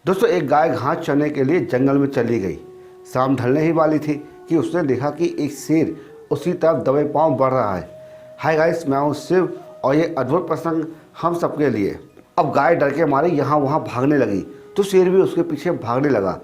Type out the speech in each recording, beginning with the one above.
दोस्तों, एक गाय घास चरने के लिए जंगल में चली गई। शाम ढलने ही वाली थी कि उसने देखा कि एक शेर उसी तरफ दबे पांव बढ़ रहा है। हाय गाइस, मैं हूं शिव और ये अद्भुत प्रसंग हम सबके लिए। अब गाय डर के मारे यहाँ वहाँ भागने लगी तो शेर भी उसके पीछे भागने लगा।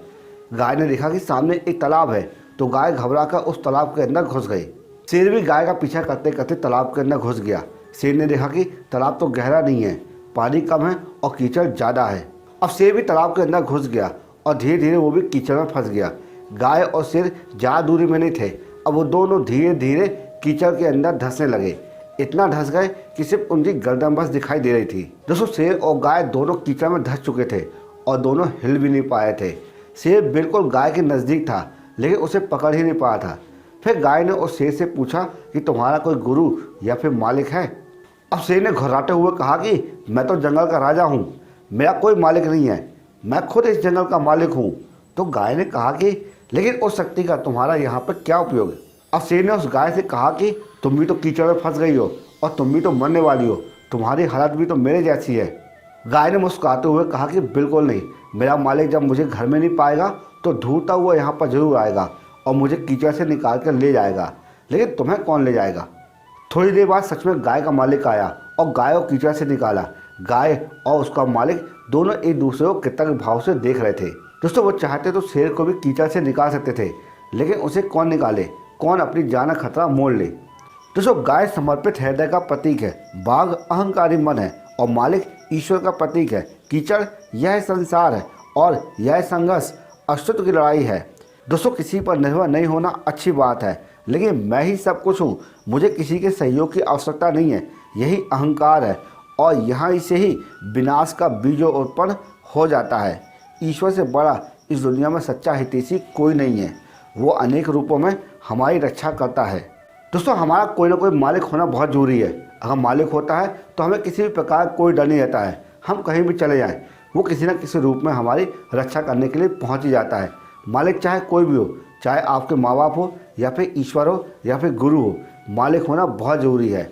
गाय ने देखा कि सामने एक तालाब है तो गाय घबराकर उस तालाब के अंदर घुस गई। शेर भी गाय का पीछा करते करते तालाब के अंदर घुस गया। शेर ने देखा कि तालाब तो गहरा नहीं है, पानी कम है और कीचड़ ज़्यादा है। अब शेर भी तालाब के अंदर घुस गया और धीरे धीरे वो भी कीचड़ में फंस गया। गाय और शेर ज़्यादा दूरी में नहीं थे। अब वो दोनों धीरे धीरे कीचड़ के अंदर धंसने लगे। इतना धंस गए कि सिर्फ उनकी गर्दन बस दिखाई दे रही थी। दोस्तों, शेर और गाय दोनों कीचड़ में धंस चुके थे और दोनों हिल भी नहीं पाए थे। शेर बिल्कुल गाय के नज़दीक था लेकिन उसे पकड़ ही नहीं पाया था। फिर गाय ने उस शेर से पूछा कि तुम्हारा कोई गुरु या फिर मालिक है। अब शेर ने घबराते हुए कहा कि मैं तो जंगल का राजा हूँ, मेरा कोई मालिक नहीं है, मैं खुद इस जंगल का मालिक हूँ। तो गाय ने कहा कि लेकिन उस शक्ति का तुम्हारा यहाँ पर क्या उपयोग है। अब शेर ने उस गाय से कहा कि तुम भी तो कीचड़ में फंस गई हो और तुम भी तो मरने वाली हो, तुम्हारी हालत भी तो मेरे जैसी है। गाय ने मुस्कुराते हुए कहा कि बिल्कुल नहीं, मेरा मालिक जब मुझे घर में नहीं पाएगा तो ढूंढता हुआ यहाँ पर जरूर आएगा और मुझे कीचड़ से निकाल कर ले जाएगा, लेकिन तुम्हें कौन ले जाएगा। थोड़ी देर बाद सच में गाय का मालिक आया और गाय को कीचड़ से निकाला। गाय और उसका मालिक दोनों एक दूसरे को कृतज्ञ भाव से देख रहे थे। दोस्तों, वो चाहते तो शेर को भी कीचड़ से निकाल सकते थे, लेकिन उसे कौन निकाले, कौन अपनी जान का खतरा मोल ले। दोस्तों, गाय समर्पित हृदय का प्रतीक है, बाघ अहंकारी मन है और मालिक ईश्वर का प्रतीक है। कीचड़ यह संसार है और यह संघर्ष अस्तित्व की लड़ाई है। दोस्तों, किसी पर निर्भर नहीं होना अच्छी बात है, लेकिन मैं ही सब कुछ हूँ, मुझे किसी के सहयोग की आवश्यकता नहीं है, यही अहंकार है और यहाँ से ही विनाश का बीज उत्पन्न हो जाता है। ईश्वर से बड़ा इस दुनिया में सच्चा हितैषी कोई नहीं है, वो अनेक रूपों में हमारी रक्षा करता है। दोस्तों, हमारा कोई ना कोई मालिक होना बहुत ज़रूरी है। अगर मालिक होता है तो हमें किसी भी प्रकार कोई डर नहीं रहता है। हम कहीं भी चले जाएं, वो किसी न किसी रूप में हमारी रक्षा करने के लिए पहुंच ही जाता है। मालिक चाहे कोई भी हो, चाहे आपके माँ बाप हो या फिर ईश्वर हो या फिर गुरु हो, मालिक होना बहुत ज़रूरी है।